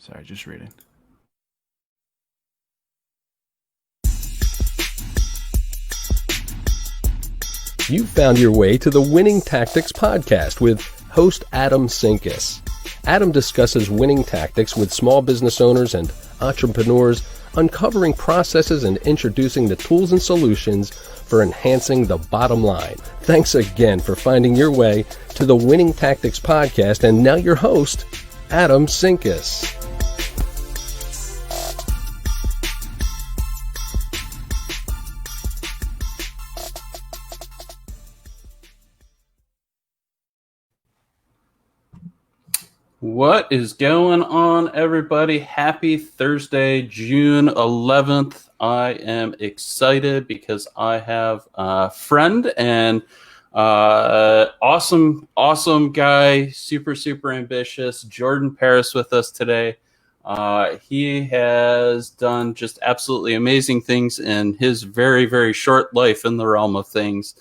Sorry, just reading. You found your way to the Winning Tactics podcast with host Adam Sinkus. Adam discusses winning tactics with small business owners and entrepreneurs, uncovering processes and introducing the tools and solutions for enhancing the bottom line. Thanks again for finding your way to the Winning Tactics podcast, and now your host, Adam Sinkus. What is going on, everybody? Happy Thursday, June 11th. I am excited because I have a friend and awesome guy, super ambitious, Jordan Paris with us today. He has done just absolutely amazing things in his very short life in the realm of things.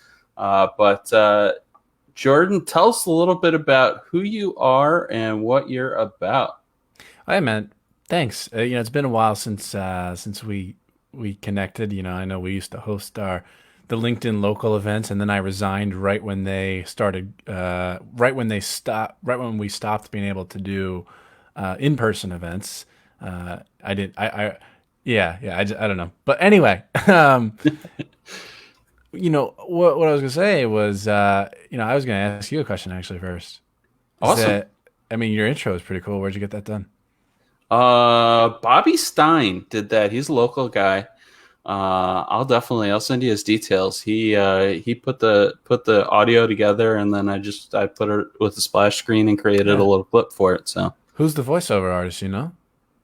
Jordan, tell us a little bit about who you are and what you're about. Hi, man. Thanks. It's been a while since we connected. I know we used to host the LinkedIn local events, and then I resigned right when they started. Right when we stopped being able to do in-person events. I don't know. But anyway. What I was gonna say was, I was gonna ask you a question actually first. Awesome. Your intro is pretty cool. Where'd you get that done? Bobby Stein did that. He's a local guy. I'll send you his details. He put the audio together, and then I put it with a splash screen and created a little clip for it. So who's the voiceover artist?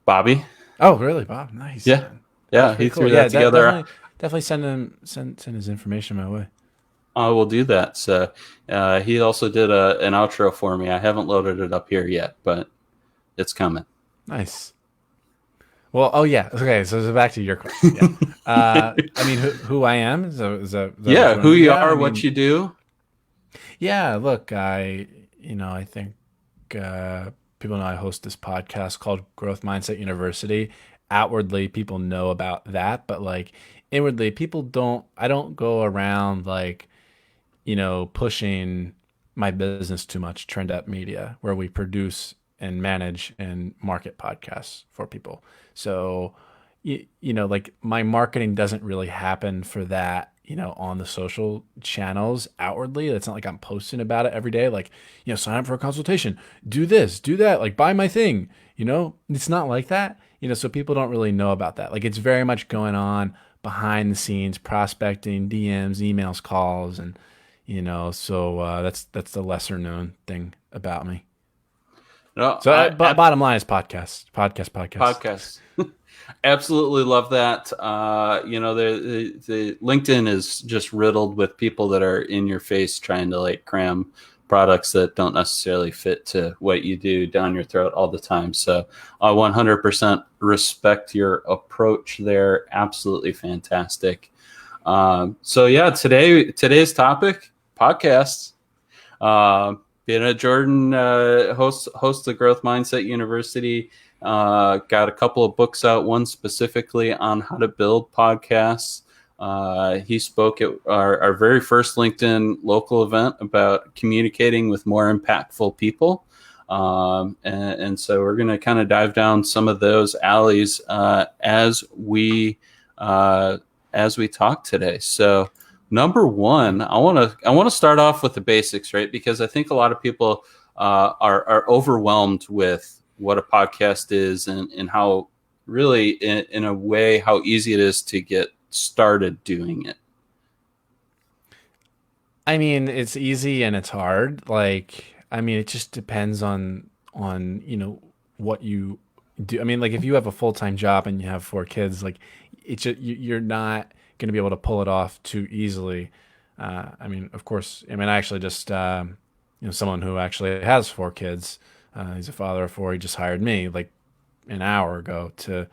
Bobby. Oh, really, Bob? Nice. Yeah, yeah. He cool. threw that together. Definitely send his information my way. I will do that. So he also did an outro for me. I haven't loaded it up here yet, but it's coming. Nice. Well, oh yeah. Okay, so back to your question. Yeah. Who I am? Is that who you are, what you do. Yeah. Look, I think people know I host this podcast called Growth Mindset University. Outwardly, people know about that, but inwardly, I don't go around pushing my business too much, Trend Up Media, where we produce and manage and market podcasts for people. So, my marketing doesn't really happen for that, on the social channels outwardly. It's not like I'm posting about it every day. Sign up for a consultation, do this, do that, buy my thing, it's not like that, so people don't really know about that. It's very much going on behind the scenes, prospecting, DMs, emails, calls, and that's the lesser known thing about me. No, bottom line is podcast. Absolutely love that. The LinkedIn is just riddled with people that are in your face trying to cram products that don't necessarily fit to what you do down your throat all the time. So I 100% respect your approach there. Absolutely fantastic. Today's topic, podcasts. Jordan hosts the Growth Mindset University. Got a couple of books out, one specifically on how to build podcasts. He spoke at our very first LinkedIn local event about communicating with more impactful people. And so we're going to kind of dive down some of those alleys as we talk today. So number one, I want to start off with the basics, right? Because I think a lot of people are overwhelmed with what a podcast is and how really in a way how easy it is to get started doing it. It's easy and it's hard. It just depends on what you do. If you have a full-time job and you have 4 kids, you're not going to be able to pull it off too easily. Of course, I actually just someone who actually has 4 kids. He's a father of 4. He just hired me an hour ago to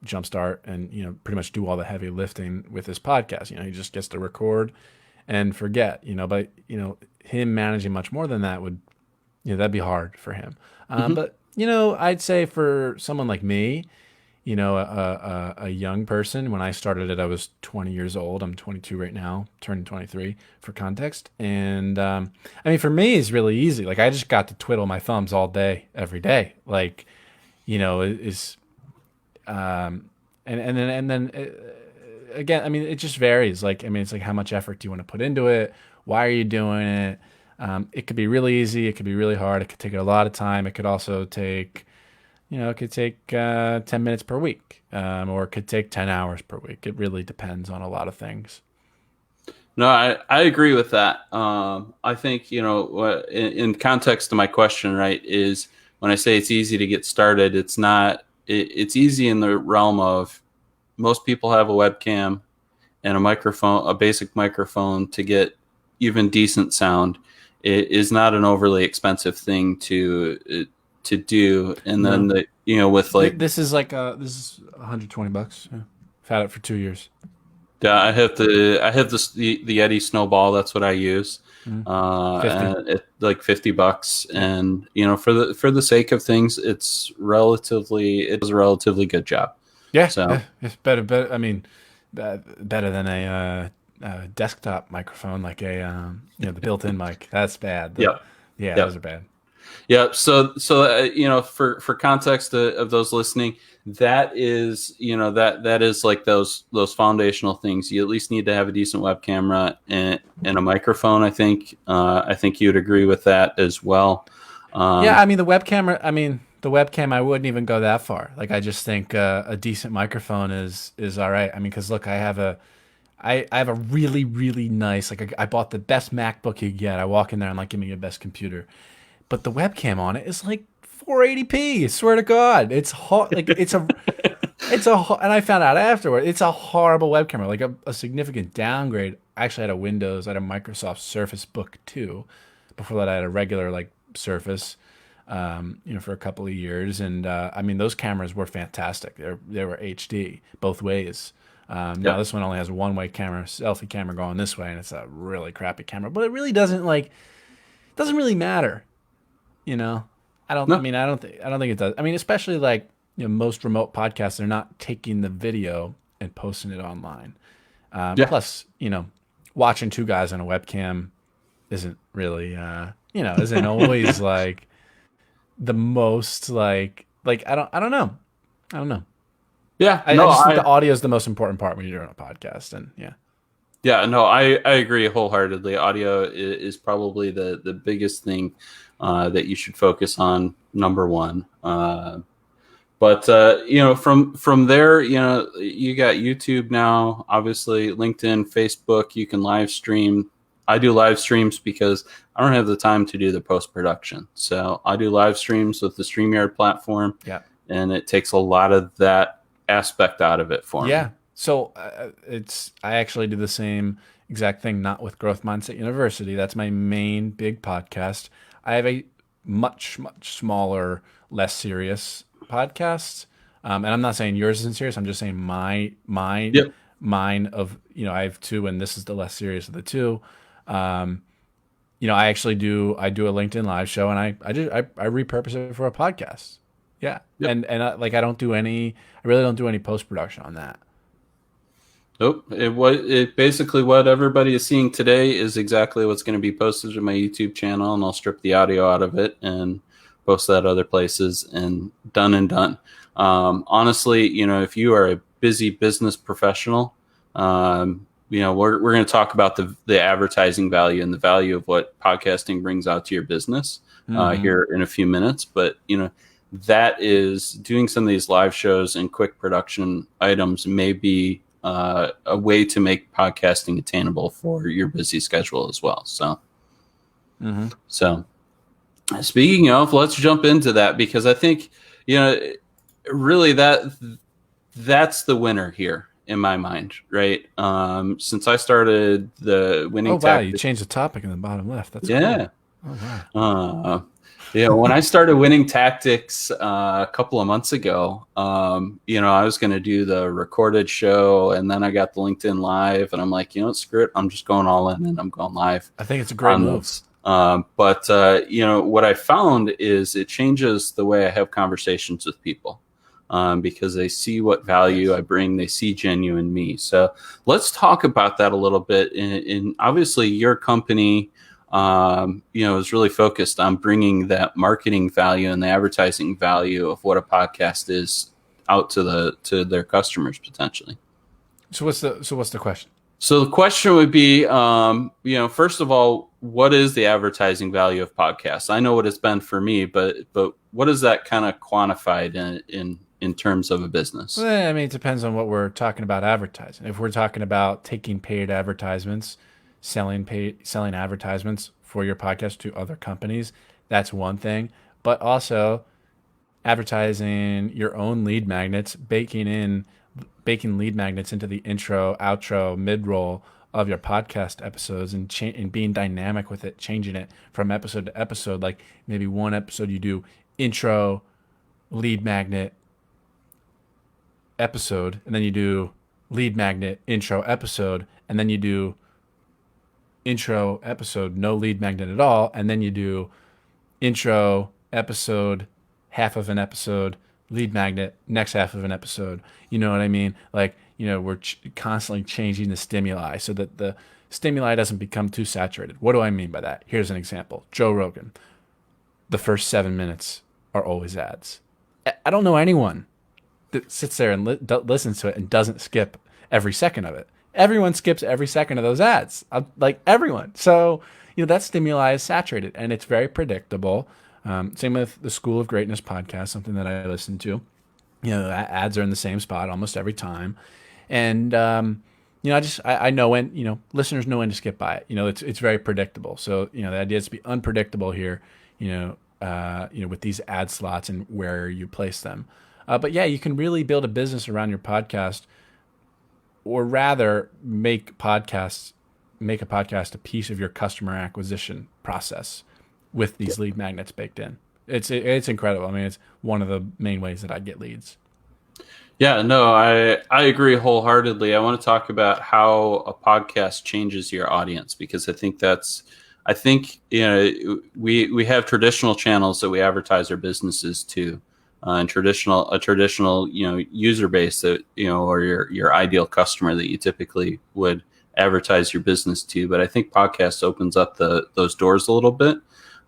jumpstart and pretty much do all the heavy lifting with his podcast. He just gets to record and forget. But him managing much more than that would that'd be hard for him. But I'd say for someone like me, a young person, when I started it, I was 20 years old. I'm 22 right now, turning 23 for context. And I mean, for me, it's really easy. Like, I just got to twiddle my thumbs all day, every day. Like, is and then again, I mean, it just varies. Like, I mean, it's like how much effort do you want to put into it? Why are you doing it? It could be really easy. It could be really hard. It could take a lot of time. It could also take, it could take 10 minutes per week, or it could take 10 hours per week. It really depends on a lot of things. No, I agree with that. I think, in context to my question, right, is when I say it's easy to get started, it's not, it's easy in the realm of most people have a webcam and a microphone, a basic microphone to get even decent sound. It is not an overly expensive thing to do. And then with like, this is $120. Yeah. I've had it for 2 years. yeah, I have the Yeti Snowball. That's what I use. 50. And it like $50, and for the sake of things, it does a relatively good job. Yeah, So yeah, it's better. I mean, better than a desktop microphone, like the built-in mic. That's bad. yeah, Yeah, yeah. those are bad. Yeah. So for context of those listening, that is that is like those foundational things. You at least need to have a decent web camera and a microphone. I think you'd agree with that as well. Yeah, I mean the webcam. I wouldn't even go that far. Like, I just think a decent microphone is all right. I mean, because look, I have a really, really nice, like, I bought the best MacBook you could get. I walk in there, I'm like, give me your best computer. But the webcam on it is like 480p. I swear to God, it's hot. Like, and I found out afterward, it's a horrible webcam. Like a significant downgrade. I actually had I had a Microsoft Surface Book 2. Before that, I had a regular like Surface, for a couple of years. And I mean, those cameras were fantastic. They were HD both ways. Now this one only has a one-way camera, selfie camera going this way, and it's a really crappy camera. But it really doesn't really matter. I don't. No. I mean, I don't think it does. I mean, especially like most remote podcasts, they're not taking the video and posting it online. Plus, watching two guys on a webcam isn't really, isn't always like the most like I don't know. Yeah. I just think the audio is the most important part when you're doing a podcast, and yeah. Yeah, no, I agree wholeheartedly. Audio is probably the biggest thing that you should focus on, number one. But from there, you got YouTube now, obviously LinkedIn, Facebook. You can live stream. I do live streams because I don't have the time to do the post production, so I do live streams with the StreamYard platform. Yeah, and it takes a lot of that aspect out of it for me. Yeah. So I actually do the same exact thing, not with Growth Mindset University. That's my main big podcast. I have a much, much smaller, less serious podcast. And I'm not saying yours isn't serious. I'm just saying mine of, I have two, and this is the less serious of the two. I actually I do a LinkedIn live show, and I repurpose it for a podcast. Yeah. Yep. And I really don't do any post-production on that. Nope. It basically what everybody is seeing today is exactly what's going to be posted to my YouTube channel, and I'll strip the audio out of it and post that other places, and done. Honestly, if you are a busy business professional, we're going to talk about the advertising value and the value of what podcasting brings out to your business here in a few minutes. But, that is doing some of these live shows and quick production items may be a way to make podcasting attainable for your busy schedule as well. So, so speaking of, let's jump into that, because I think, really that's the winner here in my mind, right? Since I started the winning tactics, you changed the topic in the bottom left. That's yeah. Cool. Oh, wow. When I started Winning Tactics a couple of months ago, I was going to do the recorded show, and then I got the LinkedIn Live, and I'm like, screw it, I'm just going all in, and I'm going live. I think it's a great move. But what I found is it changes the way I have conversations with people, because they see what value Yes. I bring. They see genuine me. So let's talk about that a little bit. In obviously your company, is really focused on bringing that marketing value and the advertising value of what a podcast is out to their customers potentially. So what's the question? So the question would be, first of all, what is the advertising value of podcasts? I know what it's been for me, but what is that kind of quantified in terms of a business? Well, I mean, it depends on what we're talking about advertising. If we're talking about taking paid advertisements, selling advertisements for your podcast to other companies, that's one thing. But also advertising your own lead magnets, baking lead magnets into the intro, outro, mid roll of your podcast episodes, and being dynamic with it, changing it from episode to episode. Like maybe one episode you do intro, lead magnet, episode, and then you do lead magnet, intro, episode, and then you do intro, episode, no lead magnet at all, and then you do intro, episode, half of an episode, lead magnet, next half of an episode. You know what I mean? Like, we're constantly changing the stimuli so that the stimuli doesn't become too saturated. What do I mean by that? Here's an example. Joe Rogan. The first 7 minutes are always ads. I don't know anyone that sits there and listens to it and doesn't skip every second of it. Everyone skips every second of those ads. Like everyone. So, that stimuli is saturated and it's very predictable. Same with the School of Greatness podcast, something that I listen to. Ads are in the same spot almost every time. And, I know when, listeners know when to skip by it. It's very predictable. So, the idea is to be unpredictable here, with these ad slots and where you place them. But yeah, you can really build a business around your podcast, or rather make a podcast a piece of your customer acquisition process with these lead magnets baked in. It's incredible. I mean, it's one of the main ways that I get leads. Yeah, no, I agree wholeheartedly. I want to talk about how a podcast changes your audience, because I think we have traditional channels that we advertise our businesses to, and a traditional user base that or your ideal customer that you typically would advertise your business to. But I think podcasts opens up those doors a little bit.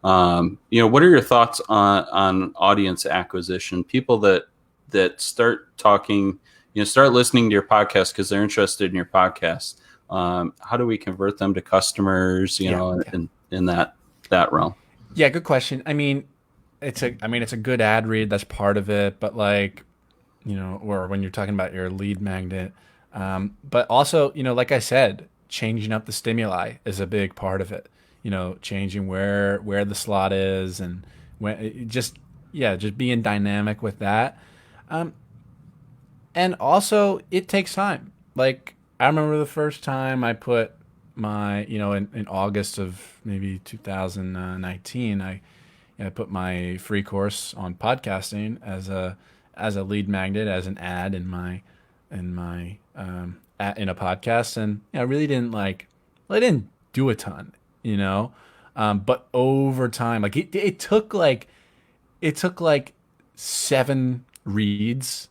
What are your thoughts on audience acquisition? People that start talking, start listening to your podcast because they're interested in your podcast. How do we convert them to customers? In that realm. Yeah, good question. I mean, it's a good ad read. That's part of it, but like, or when you're talking about your lead magnet, but also, like I said, changing up the stimuli is a big part of it. Changing where the slot is, and when just being dynamic with that. And also it takes time. Like I remember the first time I put my, in August of maybe 2019, I put my free course on podcasting as a lead magnet, as an ad in a podcast, and I really didn't I didn't do a ton, but over time, like it took like 7 reads,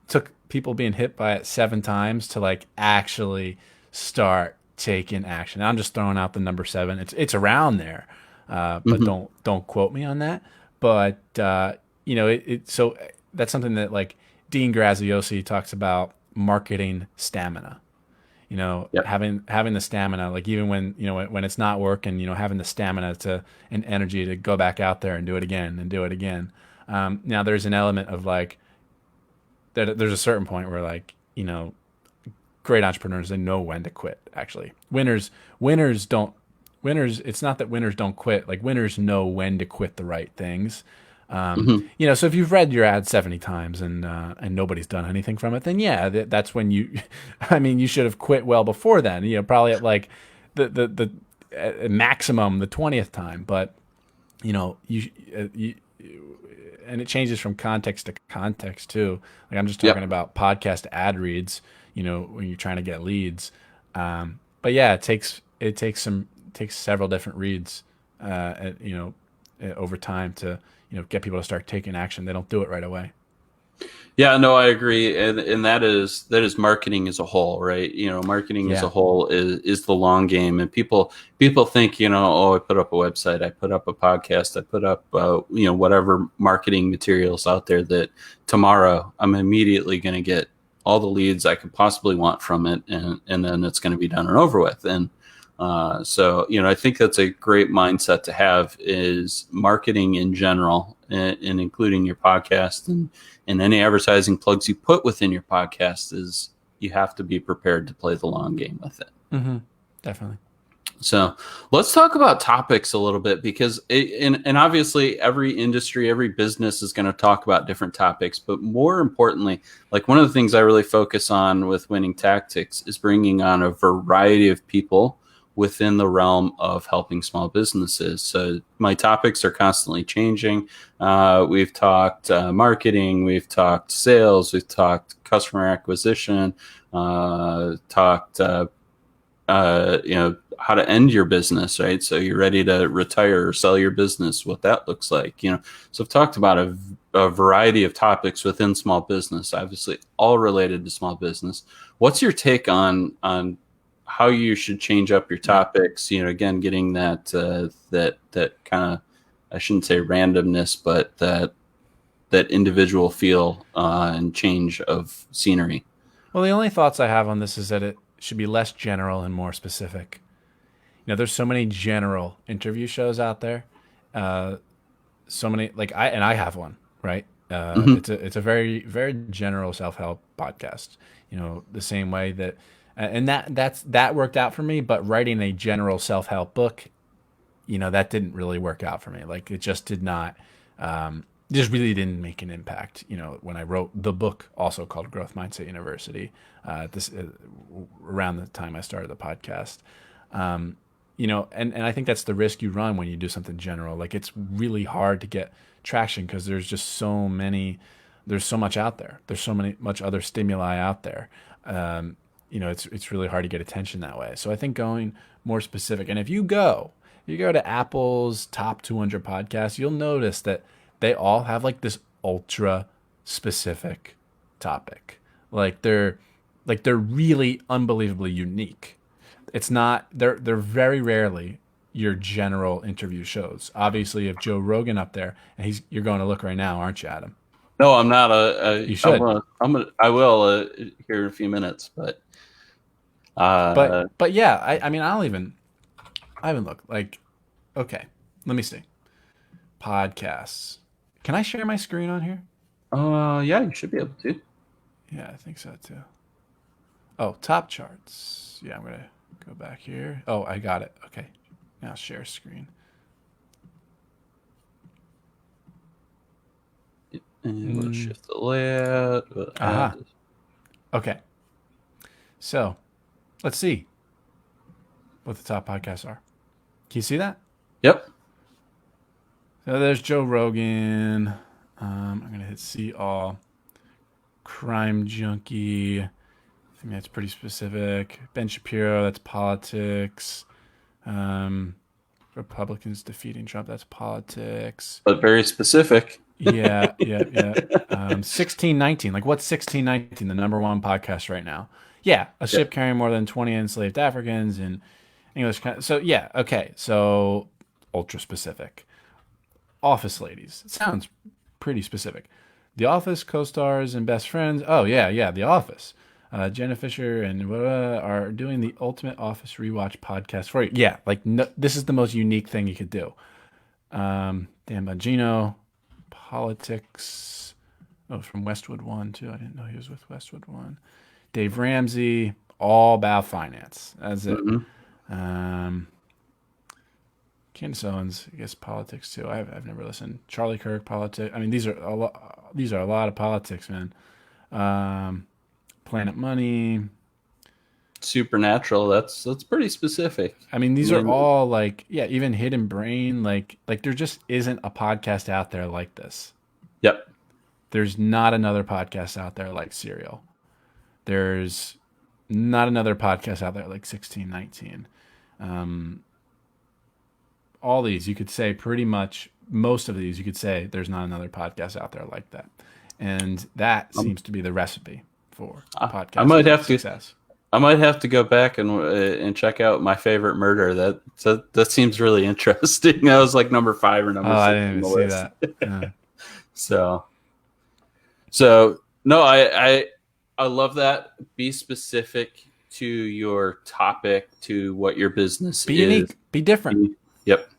took people being hit by it 7 times to like actually start taking action. I'm just throwing out the number 7. It's around there, but don't quote me on that. But so that's something that like Dean Graziosi talks about, marketing stamina. Yep. Having the stamina, like even when when it's not working, having the stamina and energy to go back out there and do it again and do it again. Now there's an element of like that. There's a certain point where like great entrepreneurs, they know when to quit. Actually, winners don't. It's not that winners don't quit. Like winners know when to quit the right things. So if you've read your ad 70 times and nobody's done anything from it, then yeah, that's when you should have quit well before then. Probably at like the maximum the 20th time. But you and it changes from context to context too. Like I'm just talking about podcast ad reads. When you're trying to get leads. But yeah, it takes some takes several different reads, over time to get people to start taking action. They don't do it right away. Yeah, no, I agree, and that is marketing as a whole, right? Marketing as a Yeah. whole is the long game, and people think, oh, I put up a website, I put up a podcast, I put up whatever marketing materials out there, that tomorrow I'm immediately going to get all the leads I could possibly want from it, and then it's going to be done and over with. And so I think that's a great mindset to have, is marketing in general, and including your podcast, and any advertising plugs you put within your podcast, is you have to be prepared to play the long game with it. Mm-hmm. Definitely. So let's talk about topics a little bit, because and obviously every industry, every business is going to talk about different topics, but more importantly, like one of the things I really focus on with Winning Tactics is bringing on a variety of people within the realm of helping small businesses. So my topics are constantly changing. We've talked marketing, we've talked sales, we've talked customer acquisition, talked how to end your business, right? So you're ready to retire or sell your business, what that looks like. So I've talked about a variety of topics within small business, obviously all related to small business. What's your take on how you should change up your topics? Again, getting that kind of, I shouldn't say randomness, but that individual feel and change of scenery. Well, the only thoughts I have on this is that it should be less general and more specific. There's so many general interview shows out there. So many, like I have one, right? It's a very, very general self-help podcast. The same way that, and that worked out for me. But writing a general self-help book, that didn't really work out for me. Like, it just did not. Just really didn't make an impact. When I wrote the book, also called Growth Mindset University, around the time I started the podcast. And I think that's the risk you run when you do something general. Like, it's really hard to get traction because there's just there's so much out there. There's much other stimuli out there. It's really hard to get attention that way. So I think going more specific. And if you go to Apple's top 200 podcasts, you'll notice that they all have like this ultra specific topic. Like, they're really unbelievably unique. It's not, they're very rarely your general interview shows. Obviously, you have Joe Rogan up there, and you're going to look right now, aren't you, Adam? No, I'm not. You should. I will here in a few minutes, but yeah, I mean, I haven't looked. Like, okay, let me see. Podcasts. Can I share my screen on here? Yeah, you should be able to. Yeah, I think so too. Oh, top charts. Yeah, I'm gonna go back here. Oh, I got it. Okay, now share screen. And let's shift the layout. Okay. So, let's see what the top podcasts are. Can you see that? Yep. So there's Joe Rogan. I'm going to hit see all. Crime Junkie. I think that's pretty specific. Ben Shapiro, that's politics. Republicans defeating Trump, that's politics. But very specific. Yeah. 1619. Like, what's 1619? The number one podcast right now. Yeah, a ship carrying more than 20 enslaved Africans in English. So, yeah, okay. So, ultra specific. Office ladies. It sounds pretty specific. The Office co-stars and best friends. Oh, yeah, The Office. Jenna Fisher and are doing the Ultimate Office Rewatch podcast for you. Yeah, like, no, this is the most unique thing you could do. Dan Bongino, politics. Oh, from Westwood One, too. I didn't know he was with Westwood One. Dave Ramsey, all about finance. That's it. Mm-hmm. Candace Owens, I guess politics too. I've never listened. Charlie Kirk, politics. I mean, these are a lot of politics, man. Planet Money, Supernatural. That's pretty specific. I mean, these are all like, yeah, even Hidden Brain. Like there just isn't a podcast out there like this. Yep. There's not another podcast out there like Serial. There's not another podcast out there like 1619. all these, you could say pretty much most of these, you could say there's not another podcast out there like that. And that Um, seems to be the recipe for I might podcasting have to. success. I might have to go back and check out My Favorite Murder. That seems really interesting. That was like number 5 or Oh, number I 6 didn't on even the see list. that. Yeah. So so no, I love that. Be specific to your topic, to what your business Be is. unique, be different. Yep.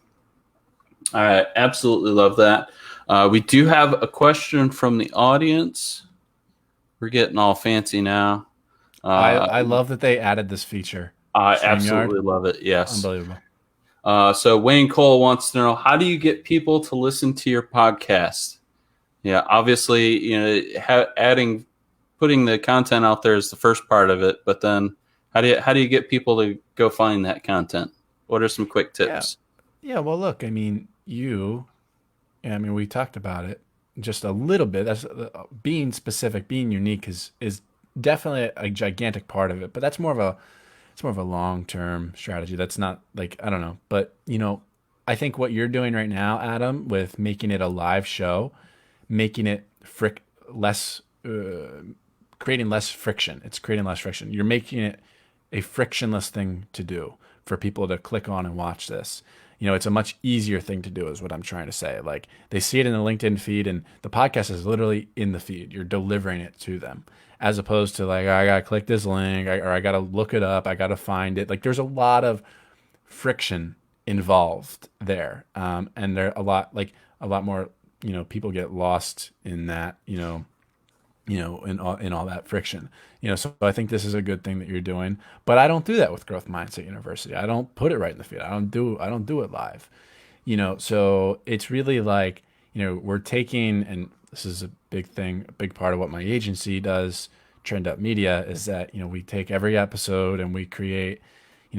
I absolutely love that. We do have a question from the audience. We're getting all fancy now. I love that they added this feature. I StreamYard, absolutely love it. Yes. unbelievable. So Wayne Cole wants to know, how do you get people to listen to your podcast? Yeah, obviously, putting the content out there is the first part of it, but then how do you get people to go find that content? What are some quick Yeah. tips? Yeah. Well, look, I mean, we talked about it just a little bit. That's being specific, being unique is definitely a gigantic part of it, but that's more of a it's more of a long-term strategy. That's not like, I don't know, but I think what you're doing right now, Adam, with making it a live show, making it less creating less friction. It's creating less friction. You're making it a frictionless thing to do for people to click on and watch this. It's a much easier thing to do, is what I'm trying to say. Like, they see it in the LinkedIn feed, and the podcast is literally in the feed. You're delivering it to them, as opposed to like, I gotta click this link, or I gotta look it up, I gotta find it. Like, there's a lot of friction involved there, and there a lot more. People get lost in that. In all that friction. So I think this is a good thing that you're doing. But I don't do that with Growth Mindset University. I don't put it right in the feed. I don't do it live. So it's really like, we're taking, and this is a big thing, a big part of what my agency does, Trend Up Media, is that, we take every episode and we create,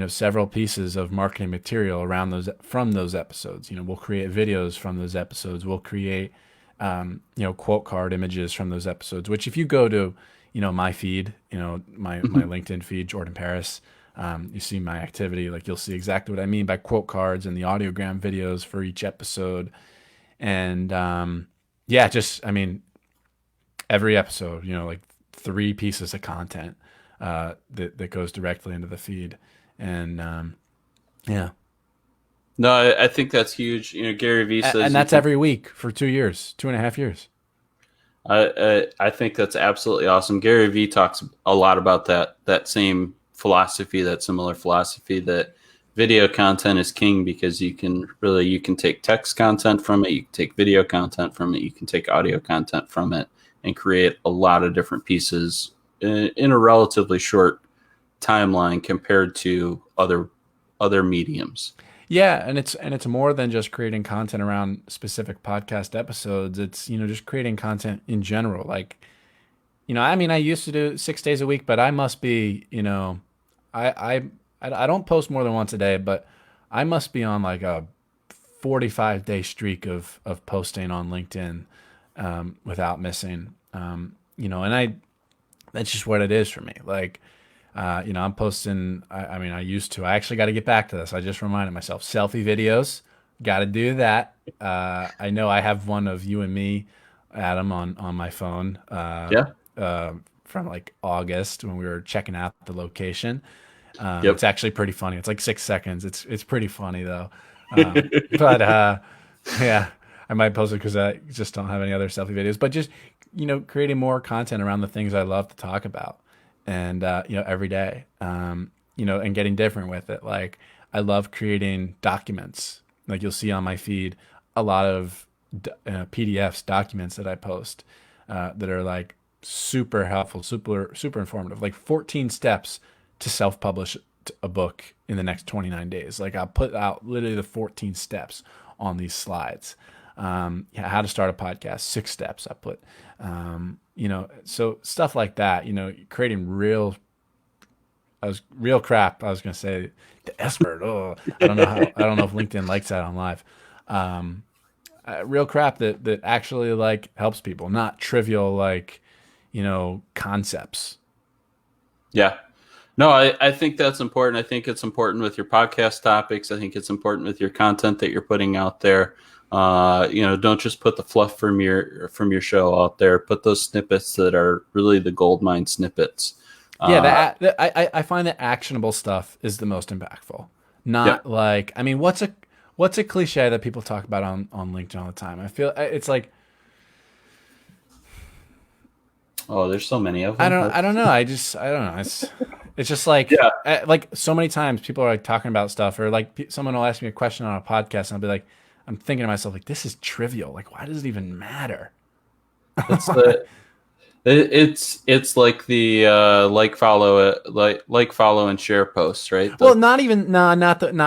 several pieces of marketing material around from those episodes. We'll create videos from those episodes. We'll create quote card images from those episodes, which if you go to, my feed, my LinkedIn feed, Jordan Paris, you see my activity, like, you'll see exactly what I mean by quote cards and the audiogram videos for each episode. And, every episode, like 3 pieces of content, that goes directly into the feed. And, yeah. No, I think that's huge. Gary Vee says, And that's every week for 2 years, 2.5 years. I think that's absolutely awesome. Gary Vee talks a lot about that same philosophy, that similar philosophy, that video content is king, because you can take text content from it, you can take video content from it, you can take audio content from it, and create a lot of different pieces in a relatively short timeline compared to other mediums. Yeah, and it's more than just creating content around specific podcast episodes. It's, just creating content in general. Like, I used to do 6 days a week, but I must be, I don't post more than once a day, but I must be on like a 45-day streak of posting on LinkedIn, without missing. And that's just what it is for me. Like, I'm posting, I used to, I actually got to get back to this. I just reminded myself, selfie videos, got to do that. I know I have one of you and me, Adam, on my phone, Yeah. from like August, when we were checking out the location. Yep. It's actually pretty funny. It's like 6 seconds. It's pretty funny though. But yeah, I might post it because I just don't have any other selfie videos, but just, creating more content around the things I love to talk about. And, every day, and getting different with it. Like, I love creating documents. Like, you'll see on my feed a lot of PDFs, documents that I post, that are like super helpful, super informative, like 14 steps to self-publish a book in the next 29 days. Like, I'll put out literally the 14 steps on these slides. How to start a podcast, 6 steps I put. So stuff like that, creating real crap. I was going to say the S word. Oh, I don't know if LinkedIn likes that on live. Real crap that actually like helps people, not trivial, like, concepts. Yeah. No, I think that's important. I think it's important with your podcast topics. I think it's important with your content that you're putting out there. Don't just put the fluff from your show out there. Put those snippets that are really the gold mine snippets. Yeah, Uh, I find that actionable stuff is the most impactful. Not yep. like, I mean, what's a cliche that people talk about on LinkedIn all the time? I feel it's like, Oh, there's so many of them. I don't know. I don't know. It's just Yeah. like so many times people are like talking about stuff, or like someone will ask me a question on a podcast, and I'll be like, I'm thinking to myself like, this is trivial. Like, why does it even matter? It's the it's like the follow and share posts, right? Well, not even not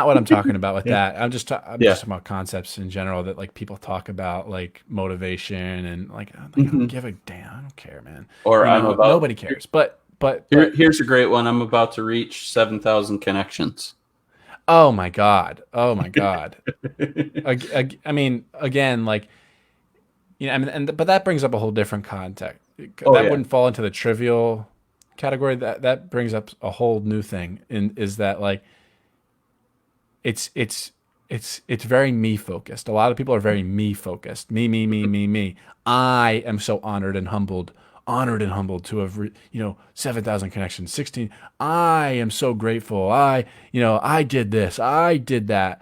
what I'm talking about with that. I'm Yeah. just talking about concepts in general that like people talk about, like motivation and like, I don't Mhm. give a damn. I don't care, man. Or Nobody cares. But here's a great one. I'm about to reach 7,000 connections. oh my god, oh my god. I mean, again, like, I mean, but that brings up a whole different context. Oh That yeah. wouldn't fall into the trivial category. That brings up a whole new thing. Is that like it's it's it's very me focused. A lot of people are very me focused. Me. I am so honored and humbled to have 7,000 connections, 16. I am so grateful. I did this. I did that.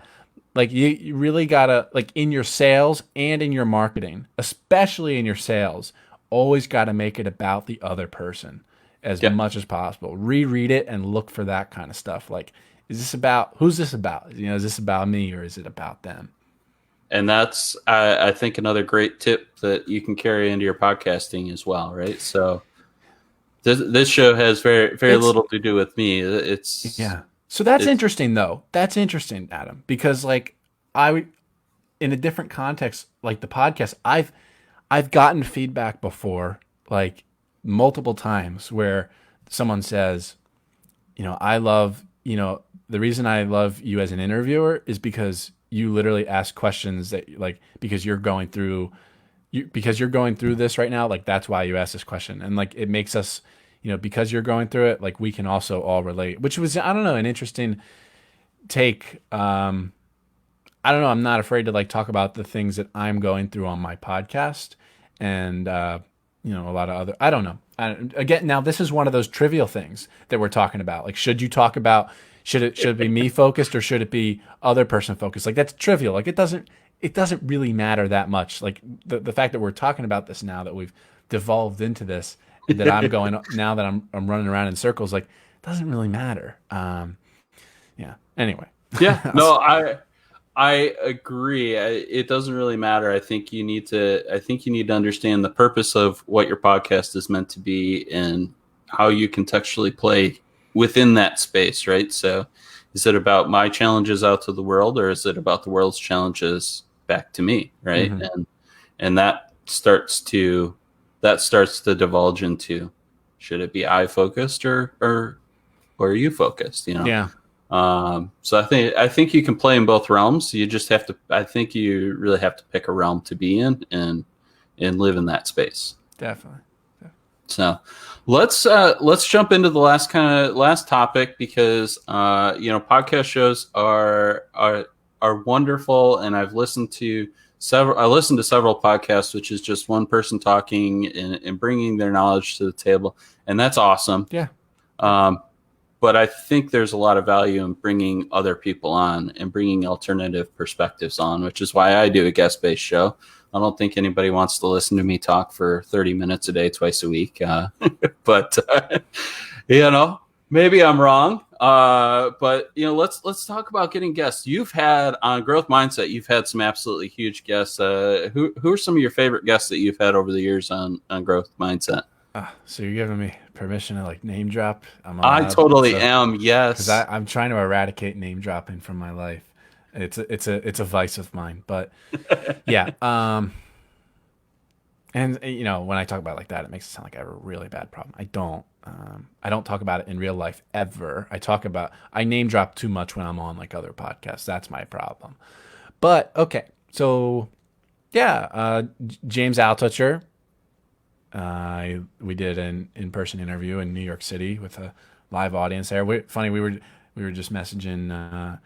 Like you really gotta, like, in your sales and in your marketing, especially in your sales, always gotta make it about the other person as Yeah. much as possible. Reread it and look for that kind of stuff. Like, who's this about? Is this about me or is it about them? And that's I think another great tip that you can carry into your podcasting as well, right? So this show has very It's little to do with me. It's Yeah. So that's it's interesting though. That's interesting, Adam, because like I in a different context, like the podcast, I've gotten feedback before, like multiple times, where someone says, I love, the reason I love you as an interviewer is because you literally ask questions that, like, because you're going through this right now, like that's why you ask this question. And like it makes us, because you're going through it, like we can also all relate, which was, I don't know, an interesting take. I don't know. I'm not afraid to like talk about the things that I'm going through on my podcast, and a lot of other. I don't know. Again, now this is one of those trivial things that we're talking about. Like, should you talk about? Should it be me focused or should it be other person focused? Like, that's trivial. Like, it doesn't really matter that much. Like the fact that we're talking about this now, that we've devolved into this, that I'm going now that I'm running around in circles. Like, doesn't really matter. Yeah. Anyway. yeah. No, I agree. It doesn't really matter. I think you need to understand the purpose of what your podcast is meant to be and how you contextually play within that space, right? So, is it about my challenges out to the world, or is it about the world's challenges back to me, right? Mhm. And that starts to divulge into, should it be I focused or are you focused? Yeah. So I think you can play in both realms. You just have to. I think you really have to pick a realm to be in and live in that space. Definitely. So let's jump into the last topic, because podcast shows are wonderful, and I listened to several podcasts, which is just one person talking and bringing their knowledge to the table, and that's awesome. Yeah. Um, but I think there's a lot of value in bringing other people on and bringing alternative perspectives on, which is why I do a guest-based show. I don't think anybody wants to listen to me talk for 30 minutes a day, twice a week. But maybe I'm wrong. But let's talk about getting guests. You've had on Growth Mindset, you've had some absolutely huge guests. Who are some of your favorite guests that you've had over the years on Growth Mindset? So you're giving me permission to like name drop? I'm I allowed. totally So, am. because Yes. I'm trying to eradicate name dropping from my life. It's a vice of mine. But yeah. And when I talk about it like that, it makes it sound like I have a really bad problem. I don't. I don't talk about it in real life ever. I name drop too much when I'm on like other podcasts. That's my problem. But okay, so yeah, James Altucher. We did an in-person interview in New York City with a live audience there. Funny, we were just messaging.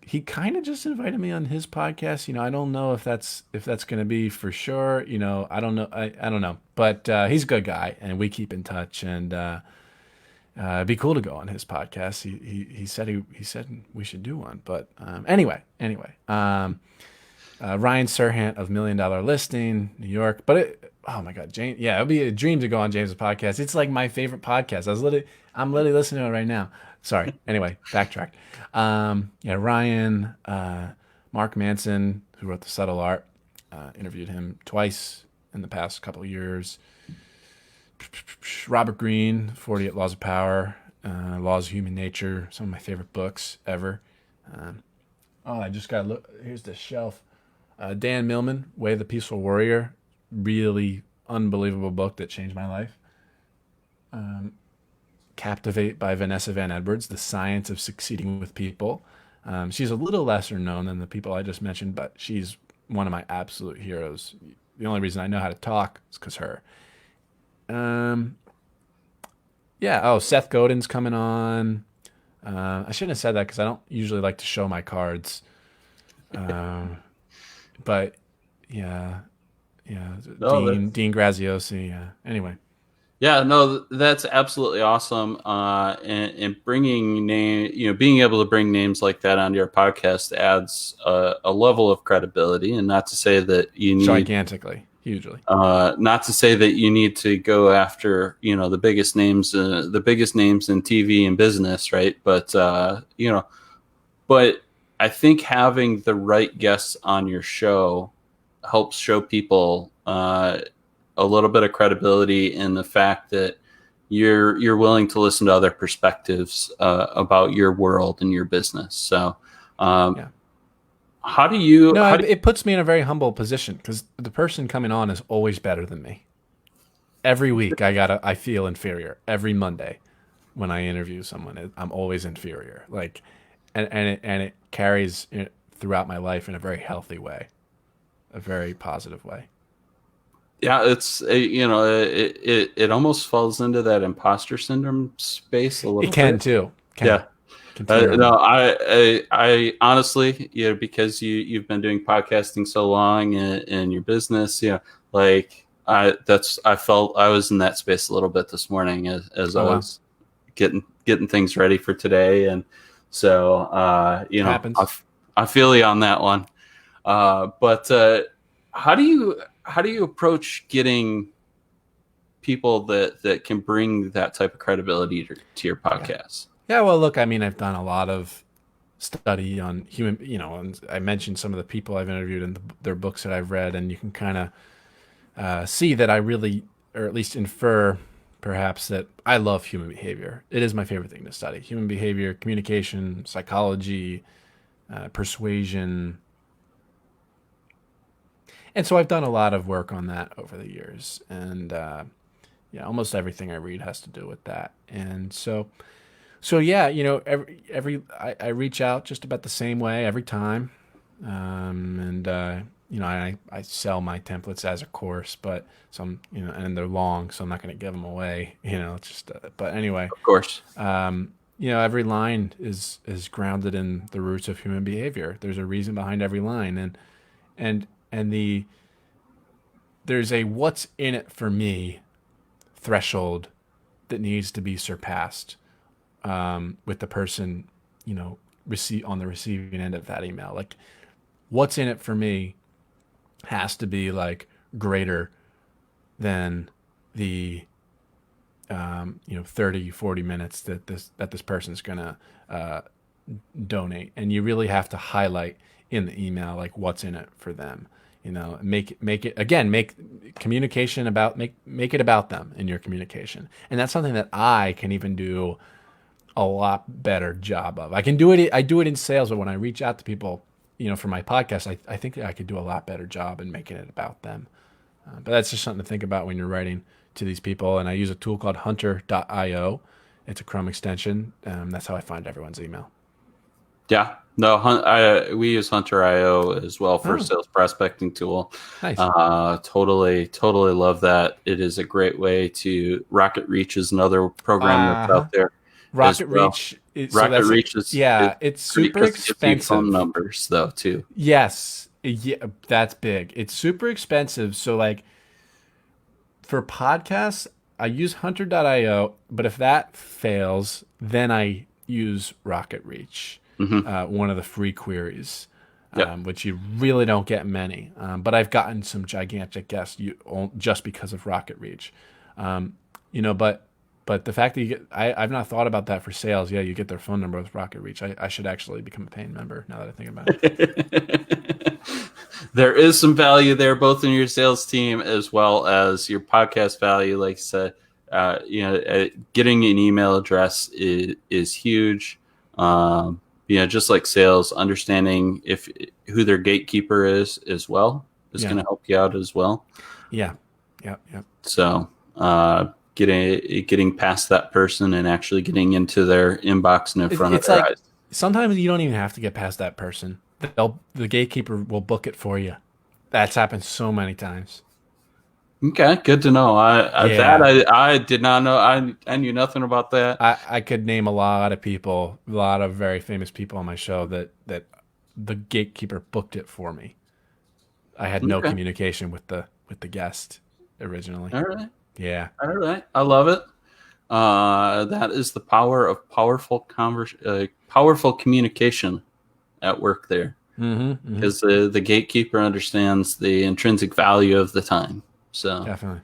He kind of just invited me on his podcast. I don't know if that's going to be for sure. I don't know. I don't know, but he's a good guy, and we keep in touch. And it'd be cool to go on his podcast. He said he said we should do one. But anyway. Ryan Serhant of $1 Million Listing, New York. But oh my God, James. Yeah, it'd be a dream to go on James's podcast. It's like my favorite podcast. I'm literally listening to it right now. Sorry. Anyway, backtrack. Yeah, Ryan, Mark Manson, who wrote The Subtle Art, interviewed him twice in the past couple of years. Robert Greene, 48 Laws of Power, Laws of Human Nature, some of my favorite books ever. I just got to look. Here's the shelf. Dan Millman, Way of the Peaceful Warrior, really unbelievable book that changed my life. Captivate by Vanessa Van Edwards, The Science of Succeeding with People. She's a little lesser known than the people I just mentioned, but she's one of my absolute heroes. The only reason I know how to talk is because her. Seth Godin's coming on. I shouldn't have said that because I don't usually like to show my cards. But yeah, No, Dean Graziosi. Yeah. Anyway. Yeah, no, that's absolutely awesome. And bringing being able to bring names like that onto your podcast adds a level of credibility. And not to say that you need gigantically, hugely. Not to say that you need to go after the biggest names in TV and business, right? But but I think having the right guests on your show helps show people a little bit of credibility in the fact that you're willing to listen to other perspectives about your world and your business. So, how do you? No, it puts me in a very humble position because the person coming on is always better than me. Every week, I feel inferior. Every Monday, when I interview someone, I'm always inferior. Like, and it carries throughout my life in a very healthy way, a very positive way. Yeah, it's it almost falls into that imposter syndrome space a little bit. It can too. Yeah. No, I honestly, because you've been doing podcasting so long in your business, I felt I was in that space a little bit this morning as I was getting things ready for today, and so happens. I feel you on that one. But how do you approach getting people that can bring that type of credibility to your podcast? Yeah, well, look, I mean, I've done a lot of study on human, and I mentioned some of the people I've interviewed and their books that I've read, and you can kind of see that I really, or at least infer perhaps, that I love human behavior. It is my favorite thing to study. Human behavior, communication, psychology, persuasion. And so I've done a lot of work on that over the years. And almost everything I read has to do with that. And so yeah, I reach out just about the same way every time. I sell my templates as a course, but some, and they're long, so I'm not going to give them away, it's just, but anyway, of course, every line is grounded in the roots of human behavior. There's a reason behind every line. And there's a what's in it for me threshold that needs to be surpassed with the person, on the receiving end of that email. Like, what's in it for me has to be like greater than the 30, 40 minutes that this person's gonna donate. And you really have to highlight in the email like what's in it for them. Make communication about make it about them in your communication. And that's something that I can even do a lot better job of. I do it in sales, but when I reach out to people, for my podcast, I think I could do a lot better job in making it about them. But that's just something to think about when you're writing to these people. And I use a tool called hunter.io. It's a Chrome extension. That's how I find everyone's email. Yeah. No, we use Hunter IO as well for Oh, sales prospecting tool. nice. Totally love that. It is a great way to Rocket Reach is another program that's Uh-huh. out there as Rocket well. Reach, so Rocket that's Reach is yeah, it's great super because it gives you phone expensive. numbers though too. Yes, yeah, that's big. It's super expensive. So like for podcasts, I use hunter.io, but if that fails, then I use Rocket Reach, Hmm. one of the free queries, Yep. which you really don't get many. But I've gotten some gigantic guests just because of Rocket Reach. Um, but the fact that I've not thought about that for sales. Yeah, you get their phone number with Rocket Reach. I should actually become a paying member now that I think about it. There is some value there, both in your sales team as well as your podcast value. Like I said, getting an email address is huge. Just like sales, understanding if who their gatekeeper is as well is Yeah, going to help you out as well. yeah, yeah, yeah. So, getting past that person and actually getting into their inbox and in front of It's their like eyes. sometimes you don't even have to get past that person. The gatekeeper will book it for you. That's happened so many times. Okay, good to know. Yeah. I did not know. I knew nothing about that. I could name a lot of people, a lot of very famous people on my show that the gatekeeper booked it for me. I had no Okay, communication with the guest originally. all right, Yeah. all right. I love it. That is the power of powerful communication at work there, Mm-hmm. Mm-hmm. because the gatekeeper understands the intrinsic value of the time. So, Definitely.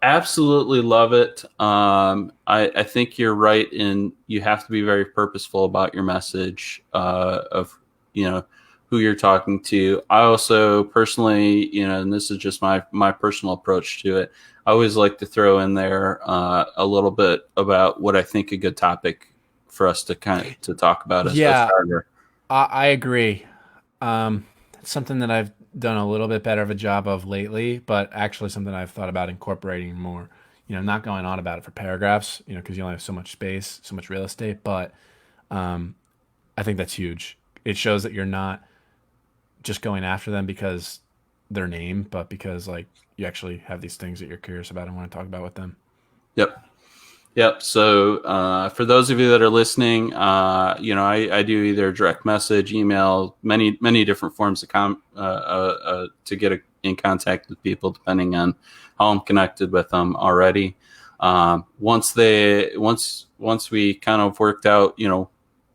absolutely love it. I think you're right in you have to be very purposeful about your message of who you're talking to. I also personally, and this is just my personal approach to it. I always like to throw in there a little bit about what I think a good topic for us to kind of to talk about as a Yeah, starter. I agree. It's something that I've done a little bit better of a job of lately, but actually something I've thought about incorporating more. Not going on about it for paragraphs, because you only have so much space, so much real estate. But I think that's huge. It shows that you're not just going after them because their name, but because like you actually have these things that you're curious about and want to talk about with them. Yep. Yep. So for those of you that are listening, I do either direct message, email, many different forms of to get in contact with people, depending on how I'm connected with them already. Once we kind of worked out,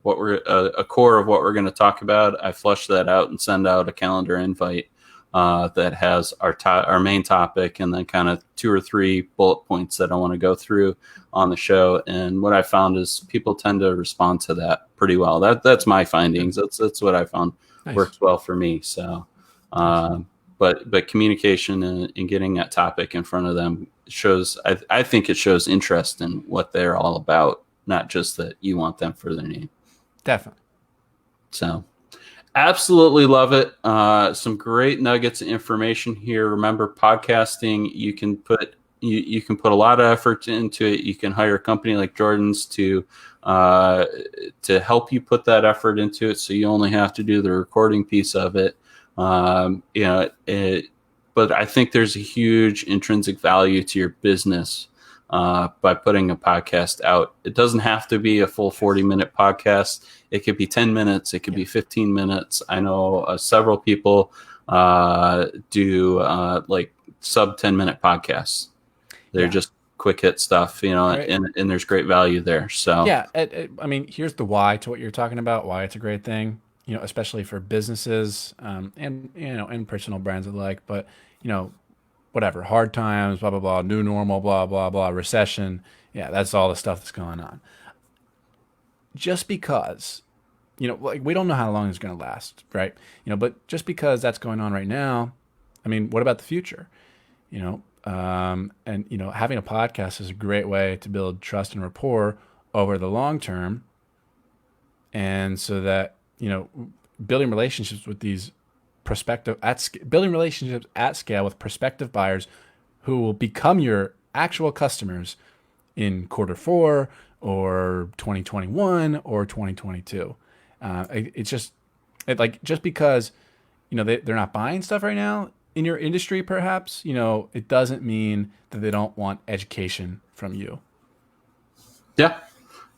what we're a core of what we're going to talk about, I flush that out and send out a calendar invite that has our main topic and then kind of 2 or 3 bullet points that I want to go through on the show. And what I found is people tend to respond to that pretty well. That's my findings. That's what I found Nice. works well for me. So, Nice. but communication and getting that topic in front of them shows. I think it shows interest in what they're all about, not just that you want them for their name. Definitely. So. Absolutely love it. Some great nuggets of information here. Remember, podcasting, you can put a lot of effort into it. You can hire a company like Jordan's to help you put that effort into it. So you only have to do the recording piece of it. But I think there's a huge intrinsic value to your business by putting a podcast out. It doesn't have to be a full 40-minute podcast. It could be 10 minutes. It could be 15 minutes. I know several people do like sub 10-minute podcasts. They're Yeah. just quick hit stuff, Right. and there's great value there. So, Yeah, I mean, here's the why to what you're talking about. Why it's a great thing, especially for businesses, and personal brands alike. But whatever, hard times, blah blah blah, new normal, blah blah blah, recession. Yeah, that's all the stuff that's going on. Just because, like we don't know how long it's going to last, right? But just because that's going on right now, I mean, what about the future? And having a podcast is a great way to build trust and rapport over the long term, and so that building relationships with these building relationships at scale with prospective buyers who will become your actual customers in quarter 4 or 2021 or 2022. It's just just because they're not buying stuff right now in your industry, perhaps it doesn't mean that they don't want education from you. Yeah.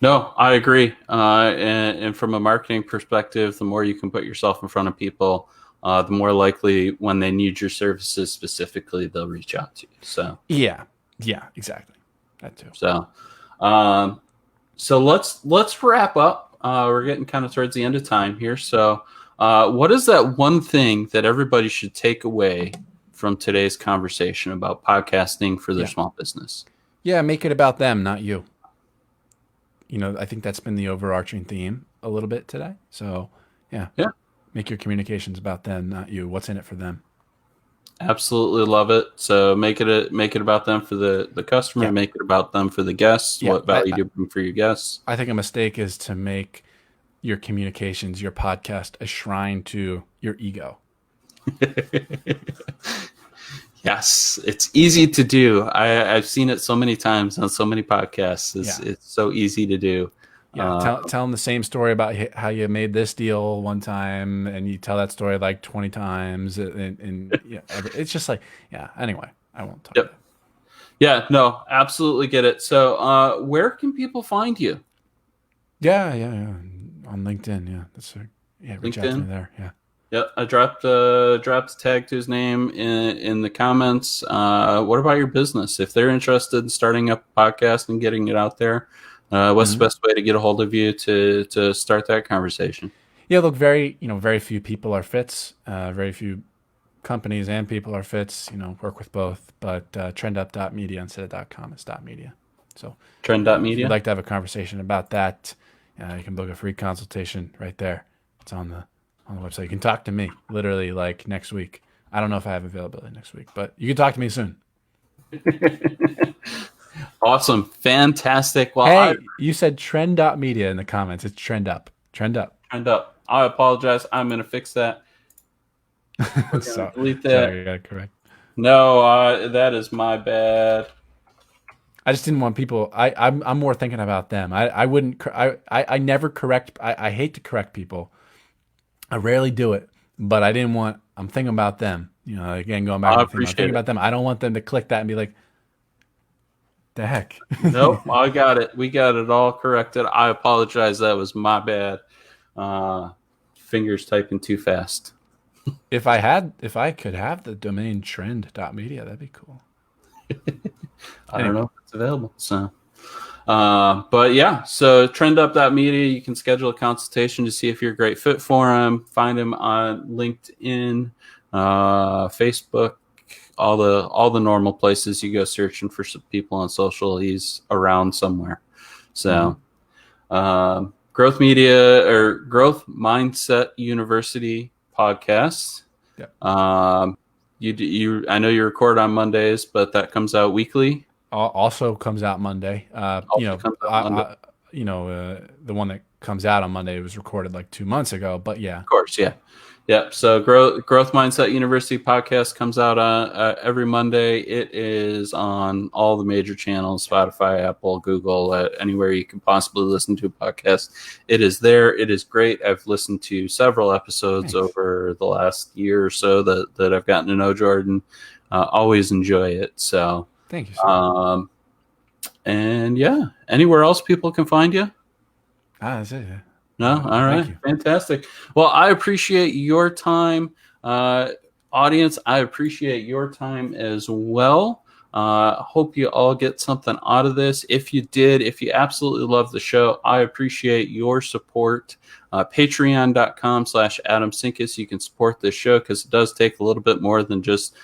No, I agree. And from a marketing perspective, the more you can put yourself in front of people, the more likely when they need your services specifically, they'll reach out to you. So Yeah, exactly. That too. um, so let's wrap up. We're getting kind of towards the end of time here. So what is that one thing that everybody should take away from today's conversation about podcasting for their small business? Yeah, make it about them, not you. I think that's been the overarching theme a little bit today. So, yeah, make your communications about them, not you. What's in it for them? Absolutely love it. So make it about them for the customer. Make it about them for the guests. What value do you bring for your guests? I think a mistake is to make your communications, your podcast, a shrine to your ego. Yes, it's easy to do. I've seen it so many times on so many podcasts. It's so easy to do. Yeah, tell them the same story about how you made this deal one time, and you tell that story like 20 times, and it's just anyway, I won't talk about it. Yeah, no, absolutely get it. So where can people find you? Yeah. On LinkedIn, that's reach out to me there, Yeah, I dropped the tag to his name in the comments. What about your business? If they're interested in starting up a podcast and getting it out there, what's the best way to get a hold of you to start that conversation? Yeah, look, very few people are fits. Very few companies and people are fits. Work with both, but trendup.media instead of .com is .media. So trend.media. If you'd like to have a conversation about that, you can book a free consultation right there. It's on the website. You can talk to me literally like next week. I don't know if I have availability next week, but you can talk to me soon. Awesome. Fantastic. Well, hey, you said trend.media in the comments. It's trend up. Trend up. Trend up. I apologize. I'm going to fix that. Delete that. Sorry, I got it correct. No, that is my bad. I just didn't want people. I'm more thinking about them. I wouldn't. I never correct. I hate to correct people. I rarely do it, but I didn't want. I'm thinking about them. Again, going back. I'm thinking about them. I don't want them to click that and be like, "The heck." Nope, I got it. We got it all corrected. I apologize. That was my bad. Fingers typing too fast. If I could have the domain trend.media, that'd be cool. I don't know if it's available. So, but yeah, so trendup.media, you can schedule a consultation to see if you're a great fit for him. Find him on LinkedIn, Facebook, all the normal places you go searching for some people on social. He's around somewhere. So, Growth Media or Growth Mindset University podcast. Yeah. I know you record on Mondays, but that comes out weekly. Also comes out Monday. The one that comes out on Monday was recorded like 2 months ago, but yeah. Of course, yeah. So Growth Mindset University podcast comes out every Monday. It is on all the major channels, Spotify, Apple, Google, anywhere you can possibly listen to a podcast. It is there. It is great. I've listened to several episodes over the last year or so that I've gotten to know Jordan. Always enjoy it. So thank you, sir. And yeah, anywhere else people can find you? That's it. Yeah. No? All right. Fantastic. Well, I appreciate your time. Audience, I appreciate your time as well. Hope you all get something out of this. If you absolutely love the show, I appreciate your support. Patreon.com/Adam Sinkus. You can support this show because it does take a little bit more than just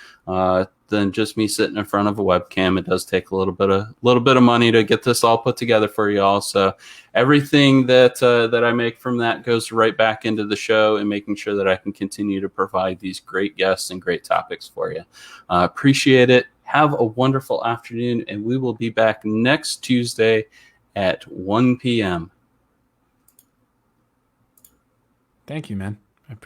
me sitting in front of a webcam. It does take a little bit of money to get this all put together for you all. So everything that I make from that goes right back into the show and making sure that I can continue to provide these great guests and great topics for you. Appreciate it. Have a wonderful afternoon, and we will be back next Tuesday at 1 p.m. Thank you, man. I appreciate it.